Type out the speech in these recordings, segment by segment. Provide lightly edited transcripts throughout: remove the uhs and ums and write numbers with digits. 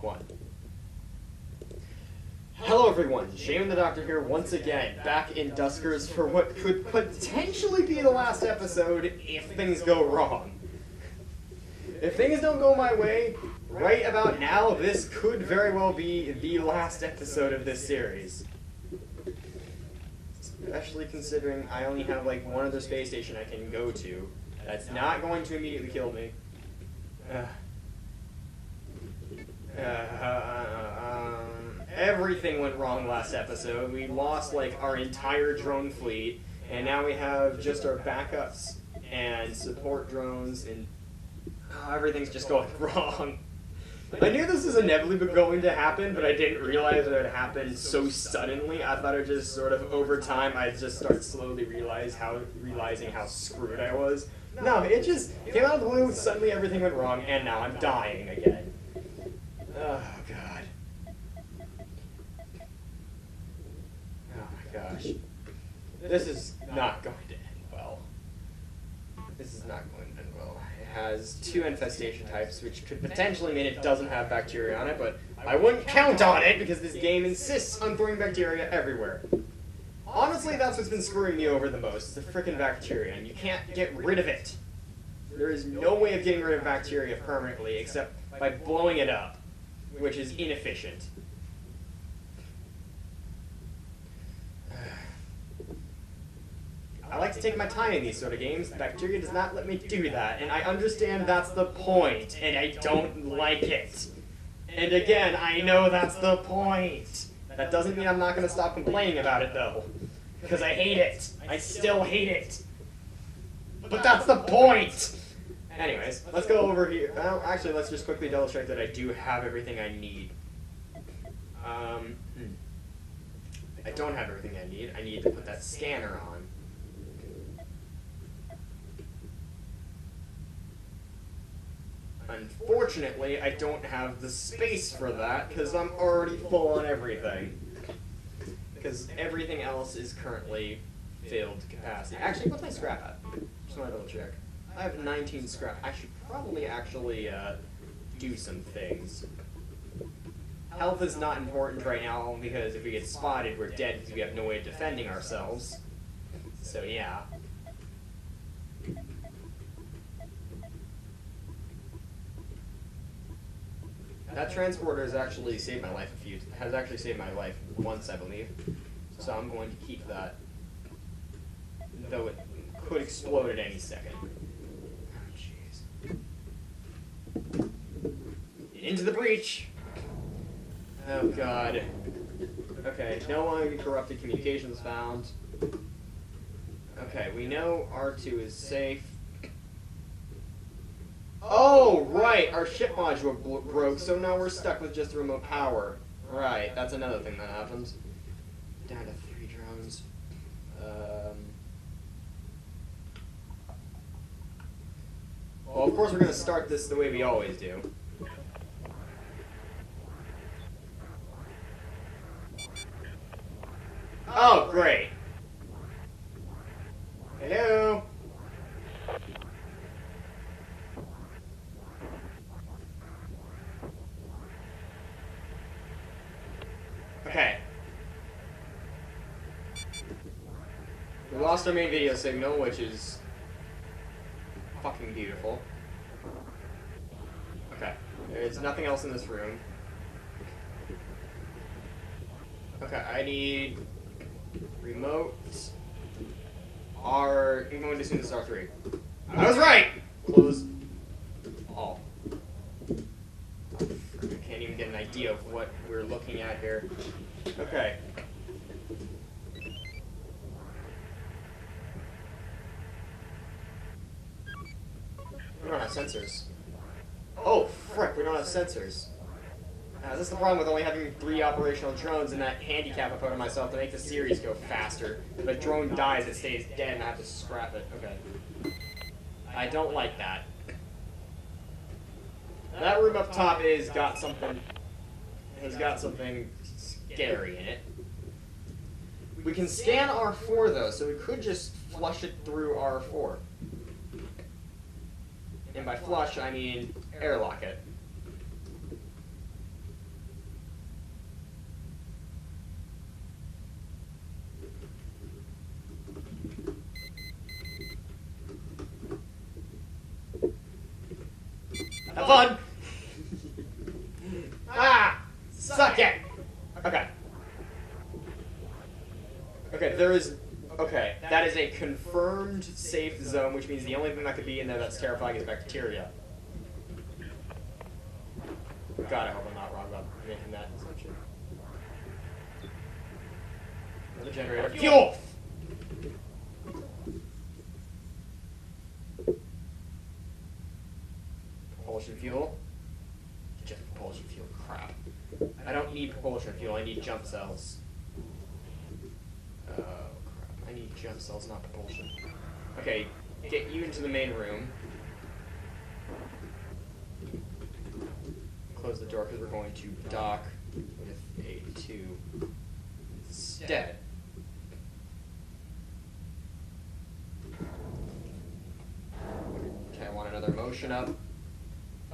One. Hello everyone, Shaman the Doctor here once again, back in Duskers for what could potentially be the last episode if things go wrong. If things don't go my way, right about now, this could very well be the last episode of this series. Especially considering I only have like one other space station I can go to. That's not going to immediately kill me. Everything went wrong last episode. We lost like our entire drone fleet, and now we have just our backups and support drones, and everything's just going wrong. I knew this was inevitably going to happen, but I didn't realize it would happen so suddenly. I thought it just sort of over time I'd just start slowly realizing how screwed I was. No, it just came out of the blue, suddenly everything went wrong, and now I'm dying again. Oh, God. Oh, my gosh. This is not going to end well. This is not going to end well. It has two infestation types, which could potentially mean it doesn't have bacteria on it, but I wouldn't count on it because this game insists on throwing bacteria everywhere. Honestly, that's what's been screwing me over the most, the frickin' bacteria, and you can't get rid of it. There is no way of getting rid of bacteria permanently except by blowing it up, which is inefficient. I like to take my time in these sort of games. Bacteria does not let me do that, and I understand that's the point, and I don't like it. And again, I know that's the point. That doesn't mean I'm not going to stop complaining about it, though. Because I hate it. I still hate it. But that's the point! Anyways, let's go over here. Well, actually, let's just quickly double check that I do have everything I need. I don't have everything I need. I need to put that scanner on. Unfortunately, I don't have the space for that because I'm already full on everything. Because everything else is currently filled to capacity. Actually, what's my scrap at? Just want to double check. I have 19 scrap. I should probably actually do some things. Health is not important right now because if we get spotted, we're dead because we have no way of defending ourselves. So yeah. That transporter has actually saved my life once, I believe. So I'm going to keep that. Though it could explode at any second. Oh, jeez. Into the breach! Oh, God. Okay, no longer corrupted communications found. Okay, we know R2 is safe. Oh, right! Our ship module broke, so now we're stuck with just remote power. Right, that's another thing that happens. Down to 3 drones. Well, of course we're going to start this the way we always do. Oh, great. Hello? Okay. We lost our main video signal, which is fucking beautiful. Okay. There's nothing else in this room. Okay, I need remote R. I'm going to assume this is R3. I was right! Close all. I can't even get an idea of what we're looking at here. Okay. We don't have sensors. Oh, frick, we don't have sensors. This is the problem with only having 3 operational drones and that handicap I put on myself to make the series go faster. If a drone dies, it stays dead and I have to scrap it. Okay. I don't like that. That room up top has got something scary in it. We can scan R4 though, so we could just flush it through R4. And by flush, I mean airlock it. Have fun! Ah! Suck it! Okay. Okay, there is... Okay, that is a confirmed safe zone, which means the only thing that could be in there that's terrifying is bacteria. God, I hope I'm not wrong about making that assumption. Another generator. Fuel! Propulsion fuel? Just propulsion fuel. Crap. I don't need propulsion fuel, I need jump cells. Oh, crap. I need jump cells, not propulsion. Okay, get you into the main room. Close the door because we're going to dock with A2 instead. Okay, I want another motion up.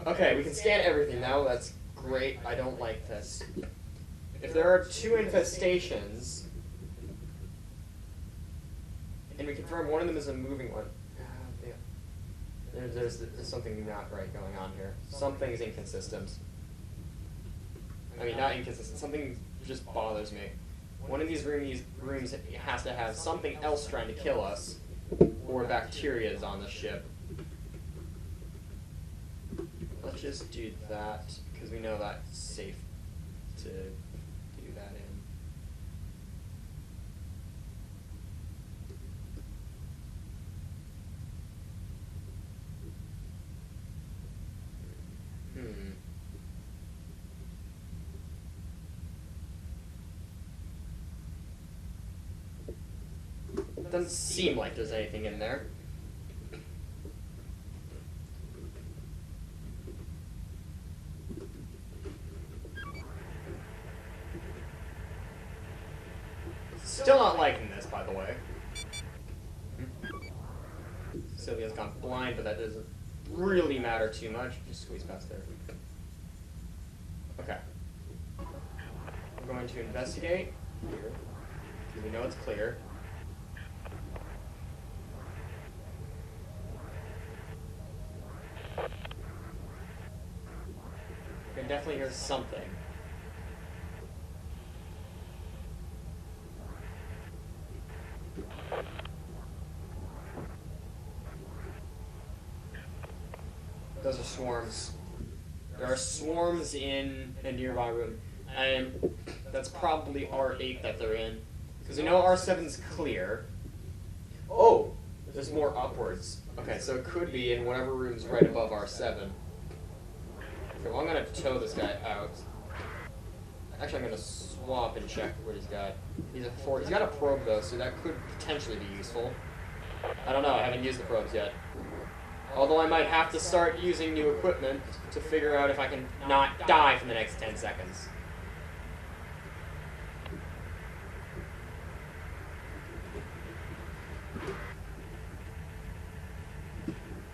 Okay, we can scan everything now. That's great. I don't like this. If there are 2 infestations, and we confirm one of them is a moving one, there's something not right going on here. Something's inconsistent. I mean, not inconsistent. Something just bothers me. One of these rooms has to have something else trying to kill us, or bacteria is on the ship. Let's just do that, because we know that's safe to do that in. Doesn't seem like there's anything in there. Still not liking this, by the way. Sylvia's gone blind, but that doesn't really matter too much. Just squeeze past there. Okay. We're going to investigate here. We know it's clear. I can definitely hear something. Those are swarms. There are swarms in a nearby room. And that's probably R8 that they're in. Because we know R7's clear. Oh! There's more upwards. Okay, so it could be in whatever room's right above R7. Okay, well, I'm going to tow this guy out. Actually, I'm going to swap and check what he's got. He's got a probe, though, so that could potentially be useful. I don't know. I haven't used the probes yet. Although I might have to start using new equipment to figure out if I can not die for the next 10 seconds.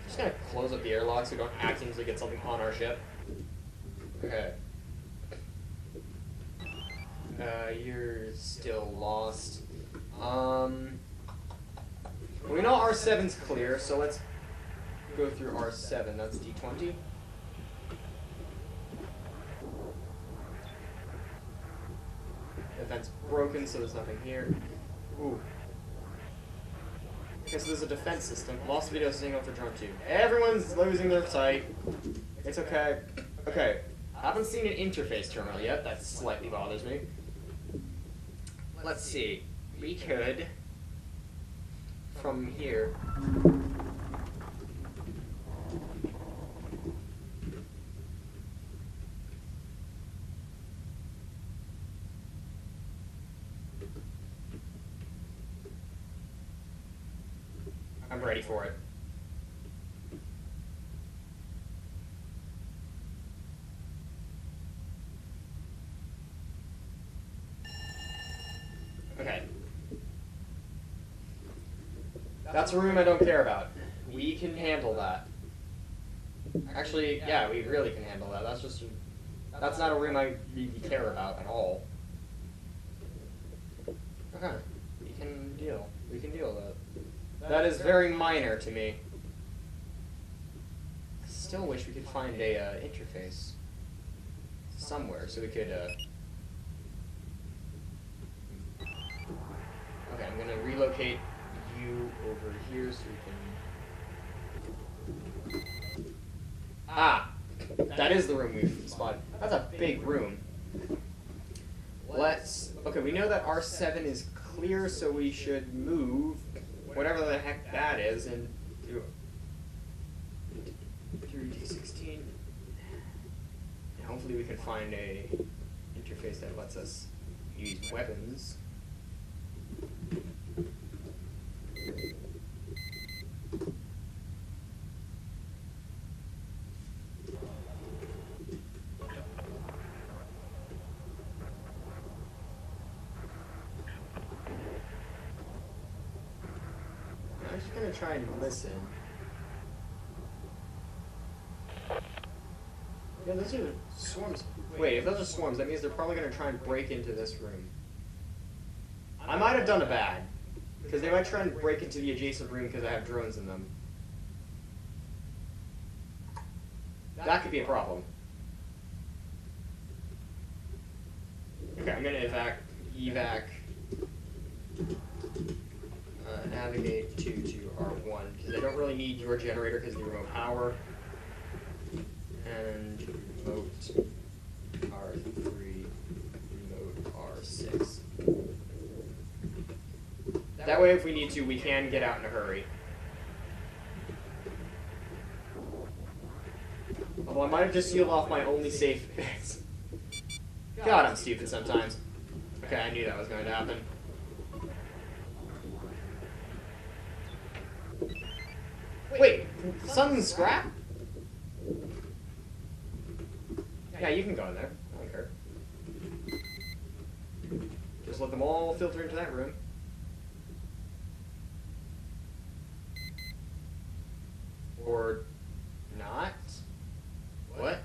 Just gonna close up the airlock so we don't accidentally get something on our ship. Okay. You're still lost. We know R7's clear, so let's go through R7. That's D20. The vent's broken, so there's nothing here. Ooh. Okay, so there's a defense system. Lost video signal for drone 2. Everyone's losing their sight. It's okay. Okay. I haven't seen an interface terminal yet. That slightly bothers me. Let's see. We could, from here, I'm ready for it. Okay. That's a room I don't care about. We can handle that. Actually, yeah, we really can handle that. That's not a room I really care about at all. Okay. We can deal with that. That is very minor to me. still wish we could find a interface somewhere so we could. Okay, I'm gonna relocate you over here so we can. Ah, that is the room we've spotted. That's a big room. Okay, we know that R7 is clear, so we should move whatever the heck that is and do 3D16. And hopefully we can find a interface that lets us use weapons. I'm just gonna try and listen. Yeah, those are swarms. Wait, if those are swarms, that means they're probably gonna try and break into this room. I might have done a bad, because they might try and break into the adjacent room because I have drones in them. That could be a problem. Okay, I'm gonna evac. Navigate to R1 because I don't really need your generator because of the remote power. And remote R3, remote R6. That way, if we need to, we can get out in a hurry. Although I might have just sealed off my only safe bits. God, I'm stupid sometimes. Okay, I knew that was going to happen. Wait, something scrap? Yeah, you can go in there. I don't care. Just let them all filter into that room. Or not? What?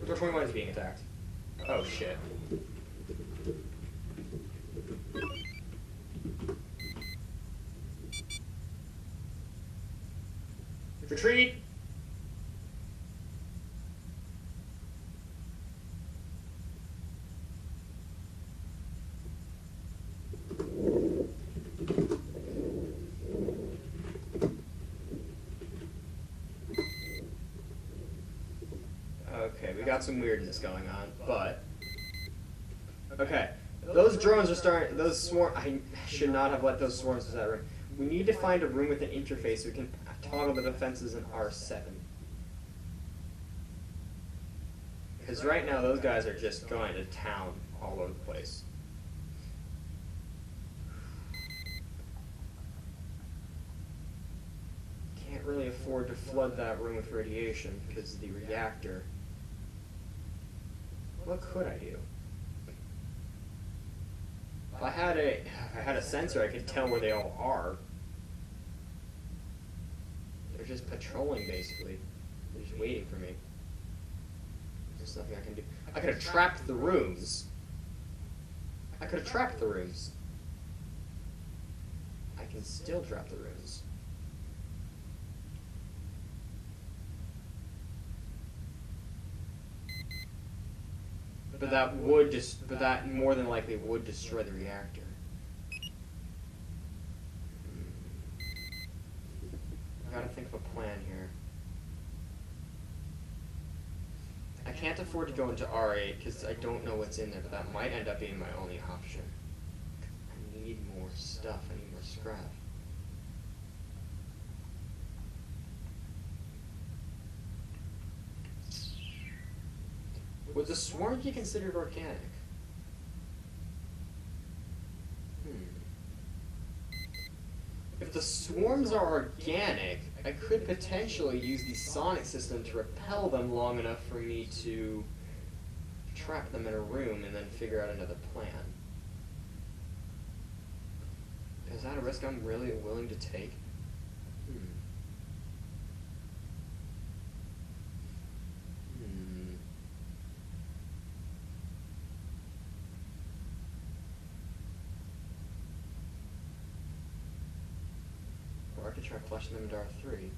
Door 21 is being attacked. Oh shit. Retreat! Okay, we got some weirdness going on, but... Okay, those drones are starting... Those swarm... I should not have let those swarms into that room. We need to find a room with an interface so we can toggle the defenses in R7. Because right now those guys are just going to town all over the place. Can't really afford to flood that room with radiation because of the reactor. What could I do? If I had a sensor, I could tell where they all are. They're just patrolling, basically. They're just waiting for me. There's nothing I can do. I could have trapped the rooms. I could have trapped the rooms. I can still trap the rooms. But that more than likely would destroy the reactor. I gotta think of a plan here. I can't afford to go into R8 because I don't know what's in there, but that might end up being my only option. I need more stuff. I need more scrap. Would the swarm be considered organic? If the swarms are organic, I could potentially use the sonic system to repel them long enough for me to trap them in a room and then figure out another plan. Is that a risk I'm really willing to take? Or I could try flushing them into R3.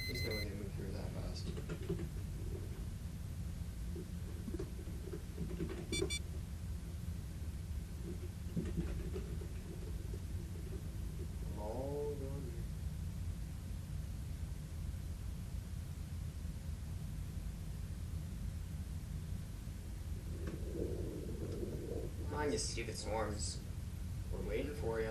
There's no way they move through that fast. All going here. Come on, you stupid swarms. We're waiting for you.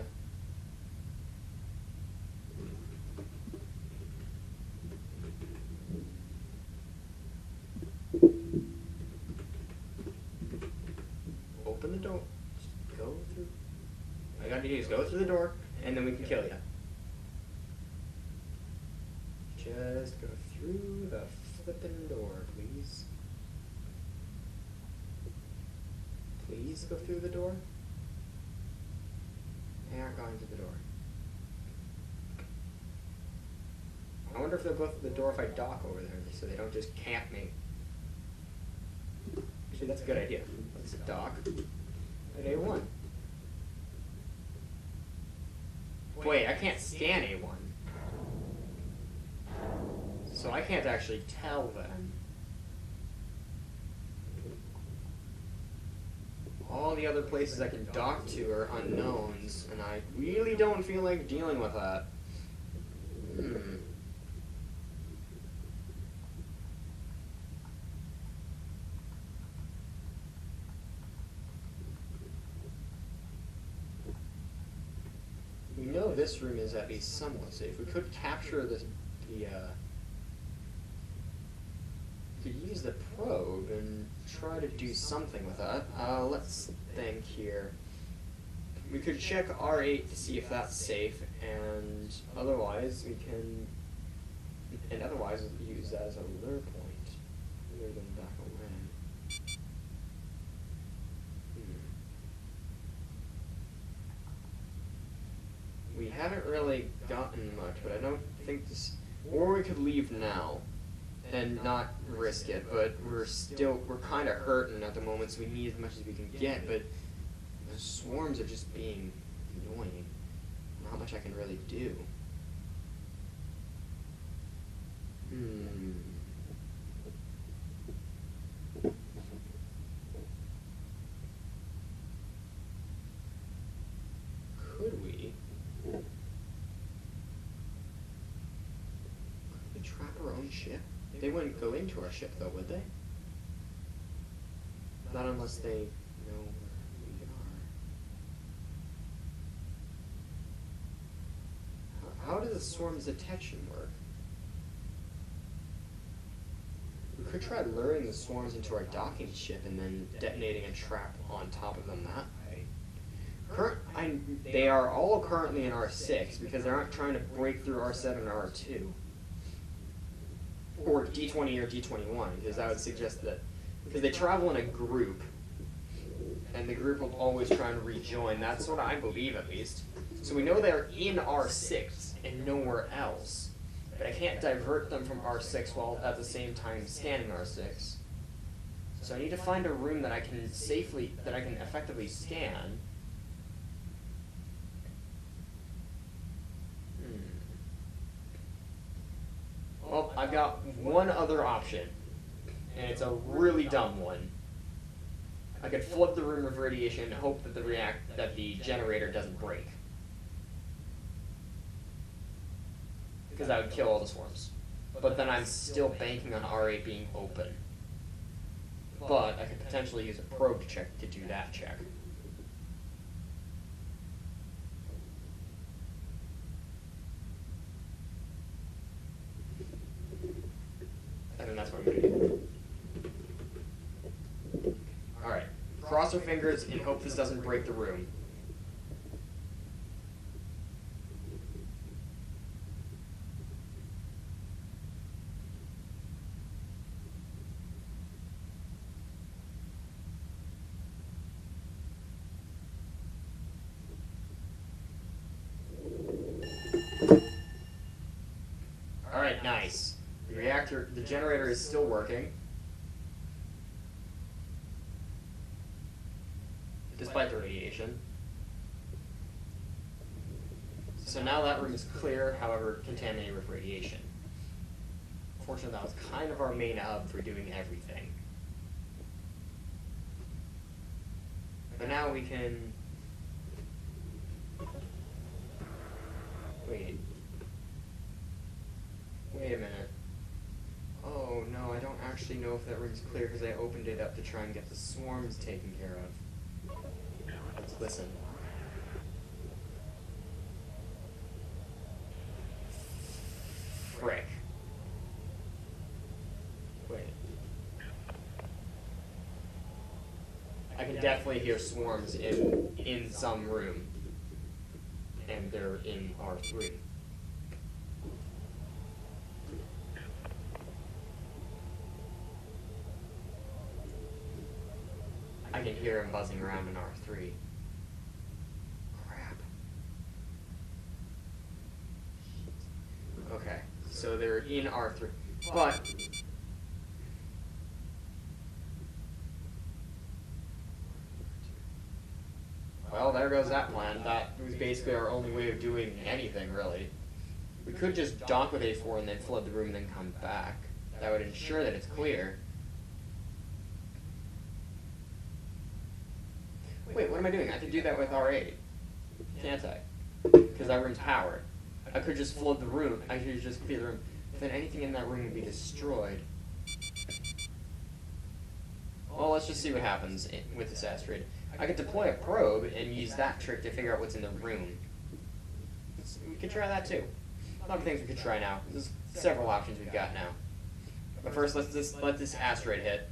Open the door. Just go through. All you gotta do is go through the door, and then we can kill you. Just go through the flippin' door, please. Please go through the door. They aren't going through the door. I wonder if they'll go through the door if I dock over there, so they don't just camp me. Actually, that's a good idea. Let's dock at A1. Wait, I can't scan A1. So I can't actually tell them. All the other places I can dock to are unknowns, and I really don't feel like dealing with that. We know this room is at least somewhat safe. We could capture could use the probe and try to do something with that. Let's think here. We could check R8 to see if that's safe, and otherwise we can, use that as a lure point, rather than back away. We haven't really gotten much, but I don't think this, or we could leave now and not risk it, but we're kind of hurting at the moment, so we need as much as we can get, but the swarms are just being annoying. Not much I can really do. Could we? Could we trap our own ship? They wouldn't go into our ship, though, would they? Not unless they know where we are. How does the swarm's detection work? We could try luring the swarms into our docking ship and then detonating a trap on top of them that way. They are all currently in R6 because they aren't trying to break through R7 or R2. Or D20 or D21, because that would suggest that, because they travel in a group, and the group will always try and rejoin. That's what I believe, at least. So we know they're in R6 and nowhere else, but I can't divert them from R6 while at the same time scanning R6. So I need to find a room that I can effectively scan. Well, I've got one other option, and it's a really dumb one. I could flood the room with radiation and hope that the generator doesn't break, because that would kill all the swarms. But then I'm still banking on R8 being open. But I could potentially use a probe check to do that check. And that's what I'm going to do. Alright. Cross our fingers and hope this doesn't break the room. Alright, nice. We The generator is still working. Despite the radiation. So now that room is clear, however, contaminated with radiation. Fortunately, that was kind of our main hub for doing everything. But now we can... Wait a minute. Oh no, I don't actually know if that room's clear because I opened it up to try and get the swarms taken care of. Let's listen. Frick. Wait. I can definitely hear swarms in some room. And they're in R3. I can hear him buzzing around in R3. Crap. Okay, so they're in R3. But... well, there goes that plan. That was basically our only way of doing anything, really. We could just dock with A4 and then flood the room and then come back. That would ensure that it's clear. Wait, what am I doing? I could do that with R8. Can't I? Because that room's powered. I could just flood the room. I could just clear the room. Then anything in that room would be destroyed. Well, let's just see what happens with this asteroid. I could deploy a probe and use that trick to figure out what's in the room. We could try that too. A lot of things we could try now. There's several options we've got now. But first, let's just let this asteroid hit.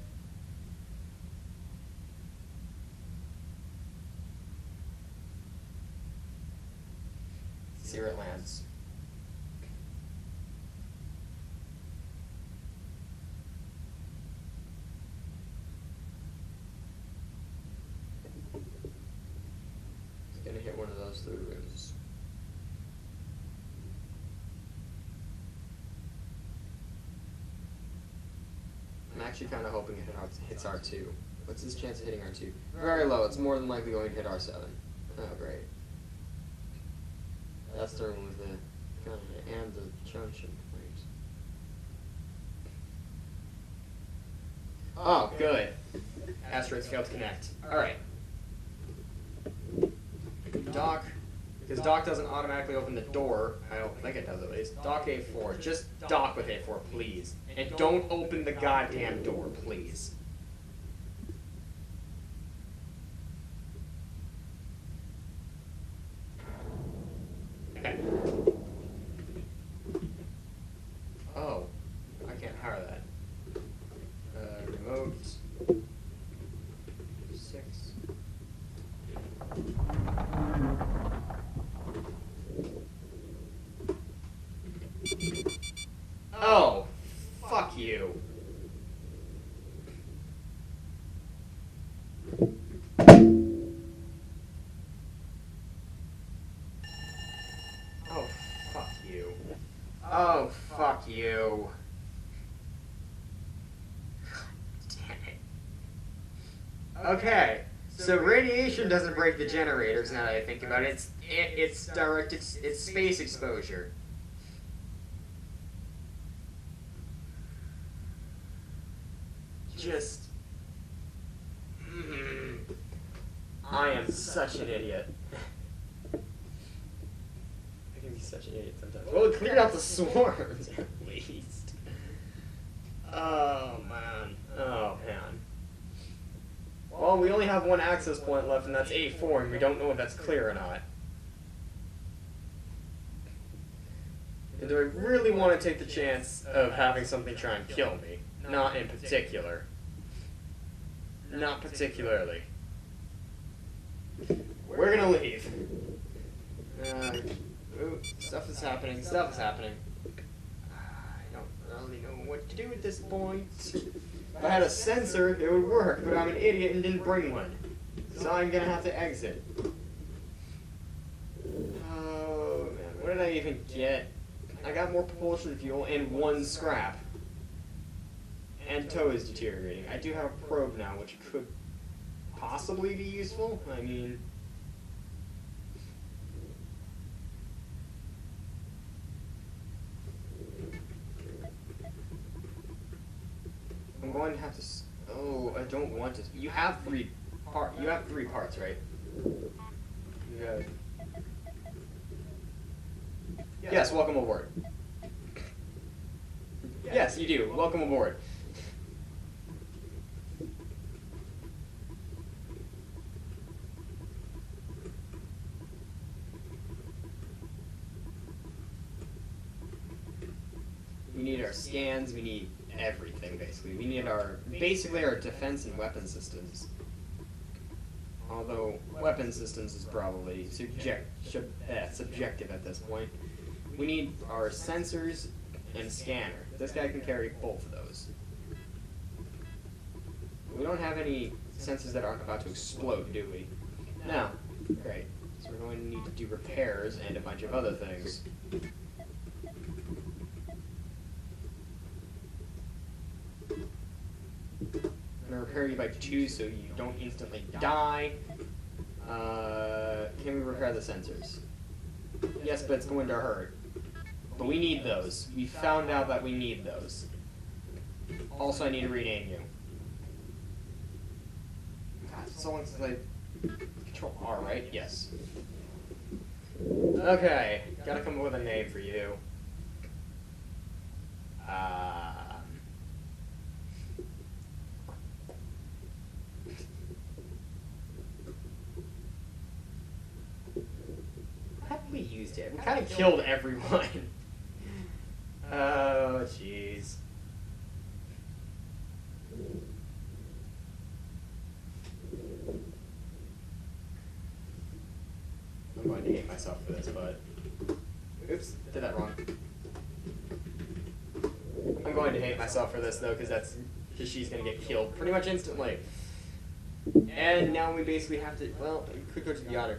See where it lands. It's gonna hit one of those 3 rooms. I'm actually kind of hoping it hits R2. What's his chance of hitting R2? Very low. It's more than likely going to hit R7. Oh, great. That's the one with the and the junction point. Oh, good. Asteroids failed to connect. Alright. Dock. Because dock doesn't automatically open the door. I don't think it does at least. Dock A4. Just dock with A4, please. And don't open the goddamn door, please. Okay. Oh, I can't power that. Remote 6. Oh, fuck you. Oh, fuck you. Oh, fuck you. Damn it. Okay, so radiation doesn't break the generators now that I think about it. It's space exposure. Just... I am such an idiot. I can be such an idiot sometimes. Well, it cleared out the swarms, at least. Oh, man. Oh, man. Well, we only have one access point left, and that's A4, and we don't know if that's clear or not. And do I really want to take the chance of having something try and kill me? Not in particular. Not particularly. We're gonna leave. Ooh, stuff is happening, stuff is happening. I don't really know what to do at this point. If I had a sensor, it would work, but I'm an idiot and didn't bring one. So I'm gonna have to exit. Oh, man, what did I even get? I got more propulsion fuel and 1 scrap. and tow is deteriorating. I do have a probe now, which could possibly be useful. I mean, I'm going to have to. Oh, I don't want to. You have three parts, right? You have. Yes, welcome aboard. Yes, you do. Welcome aboard. We need our scans, we need everything, basically. We need basically our defense and weapon systems. Although, weapon systems is probably subjective at this point. We need our sensors and scanner. This guy can carry both of those. We don't have any sensors that aren't about to explode, do we? No. Great. So we're going to need to do repairs and a bunch of other things. I'm going to repair you by 2 so you don't instantly die. Can we repair the sensors? Yes, but it's going to hurt. But we need those. We found out that we need those. Also, I need to rename you. God, so long since I... Control R, right? Yes. Okay, gotta come up with a name for you. How did we use it? We kind of killed everyone. Oh, jeez. I'm going to hate myself for this, but... Oops, did that wrong. I'm going to hate myself for this, though, because she's going to get killed pretty much instantly. And now we basically have to... Well, we could go to the auto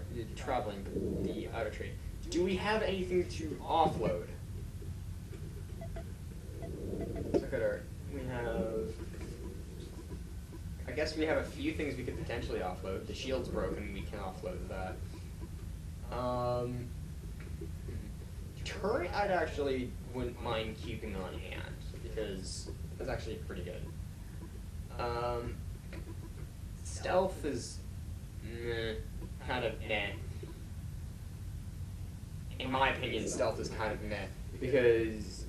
trade. Do we have anything to offload? Look at our... We have... I guess we have a few things we could potentially offload. The shield's broken, we can offload that. Turret I actually wouldn't mind keeping on hand, because that's actually pretty good. Stealth is kind of meh. In my opinion, stealth is kind of meh, because,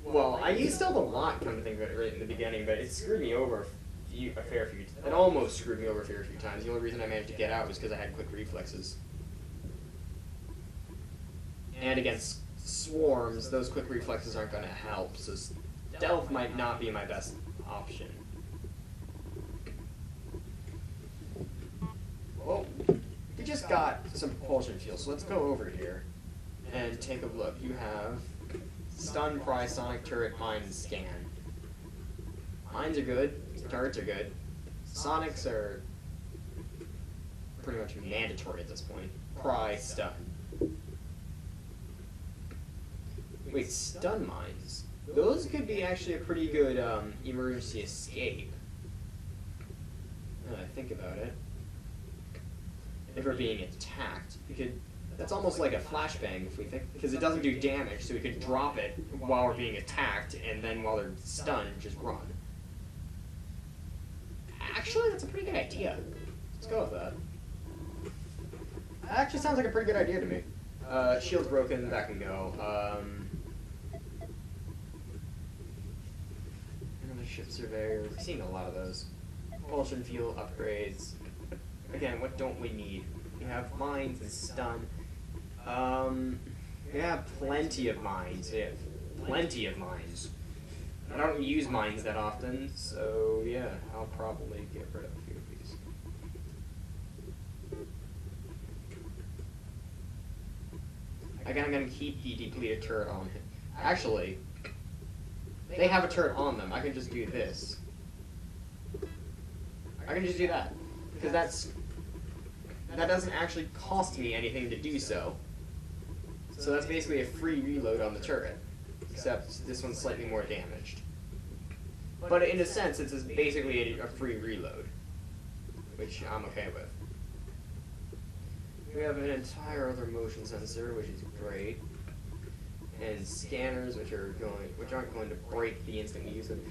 well, I used stealth a lot, come to think of it, right in the beginning, but it screwed me over a fair few. It almost screwed me over a fair few times. The only reason I managed to get out was because I had quick reflexes. And against swarms, those quick reflexes aren't going to help, so stealth might not be my best option. Well, we just got some propulsion fuel, so let's go over here and take a look. You have stun, pry, sonic, turret, mine, and scan. Mines are good, turrets are good. Sonics are pretty much mandatory at this point. Pry, stun. Wait, stun mines. Those could be actually a pretty good emergency escape. Now that I think about it. If we're being attacked, we could. That's almost like a flashbang if we think, because it doesn't do damage, so we could drop it while we're being attacked, and then while they're stunned, just run. Actually, that's a pretty good idea. Let's go with that. That actually sounds like a pretty good idea to me. Shield's broken, back and go. Another ship surveyor. We're seeing a lot of those. Propulsion fuel upgrades. Again, what don't we need? We have mines and stun. We have plenty of mines. We have plenty of mines. I don't use mines that often, so yeah, I'll probably get rid of a few of these. Again, I'm going to keep the depleted turret on him. Actually, they have a turret on them. I can just do this. I can just do that. Because that doesn't actually cost me anything to do so. So that's basically a free reload on the turret. Except this one's slightly more damaged. But in a sense, it's basically a free reload, which I'm okay with. We have an entire other motion sensor, which is great, and scanners, which aren't going to break the instant we use them.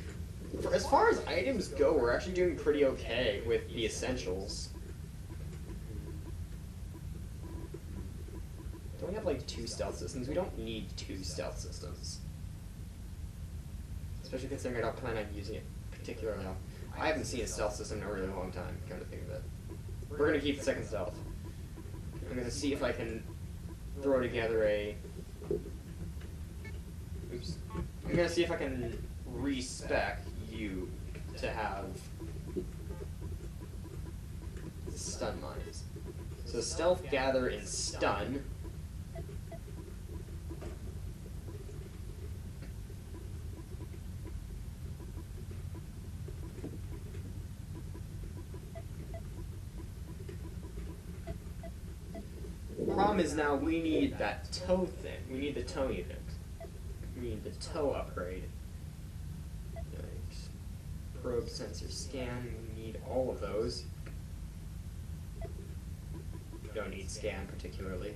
As far as items go, we're actually doing pretty okay with the essentials. Don't we have like 2 stealth systems? We don't need 2 stealth systems. Especially considering I don't plan on using it particularly often. I haven't seen a stealth system in a really long time, come to think of it. We're going to keep the second stealth. I'm going to see if I can throw together a... Oops. I'm going to see if I can respec you to have stun mines. So stealth, gather, and stun. Problem is now we need that toe thing. We need the toe unit. We need the toe upgrade. Yikes. Probe, sensor, scan. We need all of those. We don't need scan particularly.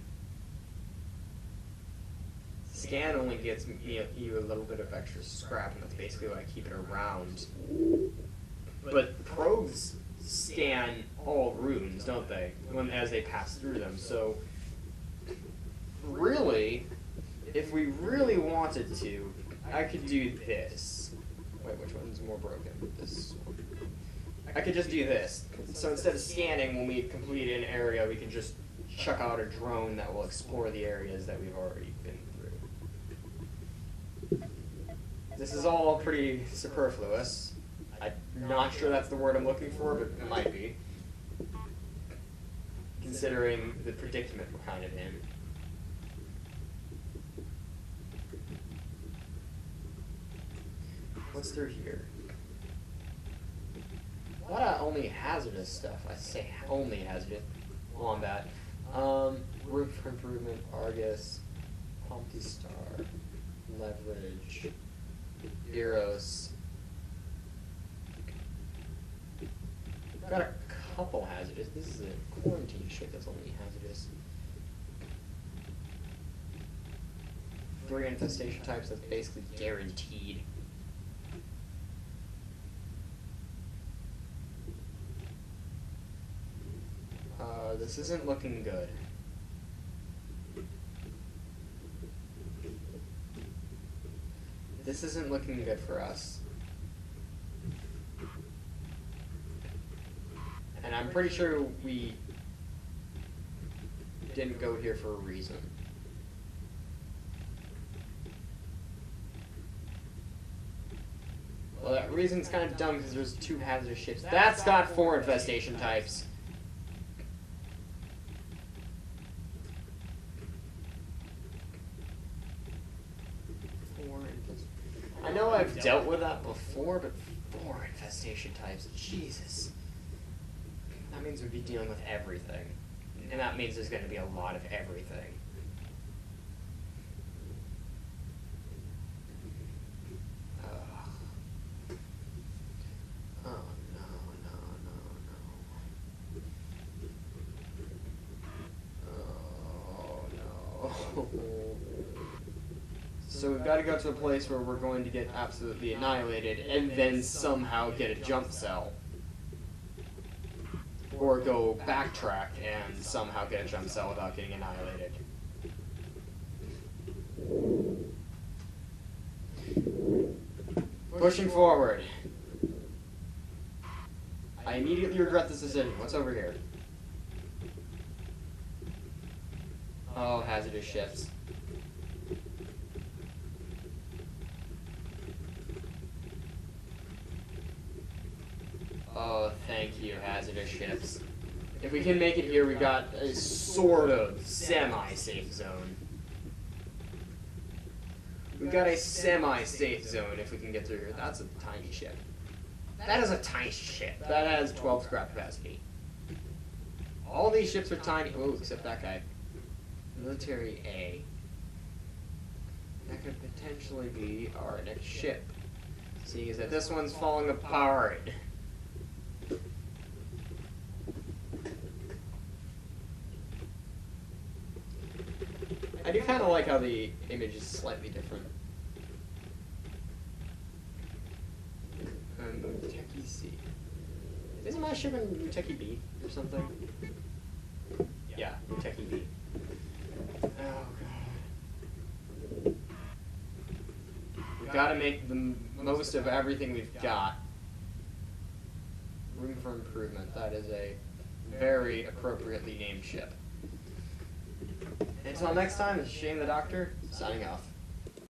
Scan only gets you a little bit of extra scrap, and that's basically why I keep it around. But probes scan all runes, don't they? As they pass through them. So really, if we really wanted to, I could do this. Wait, which one's more broken? This one. I could just do this. So instead of scanning when we complete an area, we can just chuck out a drone that will explore the areas that we've already been through. This is all pretty superfluous. I'm not sure that's the word I'm looking for, but it might be. Considering the predicament we're kind of in. What's through here? A lot of only hazardous stuff. I say only hazardous. Wombat. Room for improvement, Argus, Humpty Star, Leverage, Eros. We've got a couple hazardous. This is a quarantine ship that's only hazardous. 3 infestation types, that's basically guaranteed. This isn't looking good. This isn't looking good for us. And I'm pretty sure we didn't go here for a reason. Well, that reason's kind of dumb because there's 2 hazardous ships. That's got 4 infestation types. I know I've dealt with that before, but 4 infestation types, Jesus. That means we'd be dealing with everything. And that means there's going to be a lot of everything. Oh, no. Oh, no. So we've got to go to a place where we're going to get absolutely annihilated and then somehow get a jump cell. Or go backtrack and somehow get a jump cell without getting annihilated. Pushing forward. I immediately regret this decision. What's over here? Oh, hazardous shifts. Oh, thank you, hazardous ships. If we can make it here, we've got a sort of semi-safe zone. We've got a semi-safe zone if we can get through here. That's a tiny ship. That is a tiny ship. That has 12 scrap capacity. All these ships are tiny. Oh, except that guy. Military A. That could potentially be our next ship. Seeing as that this one's falling apart. I do kind of like how the image is slightly different. Techie C. Isn't my ship in Techie B or something? Yeah, Techie B. Oh god. We've got to make the most of everything we've got. Room for improvement. That is a very appropriately named ship. Until next time, it's Shane the Doctor, signing off.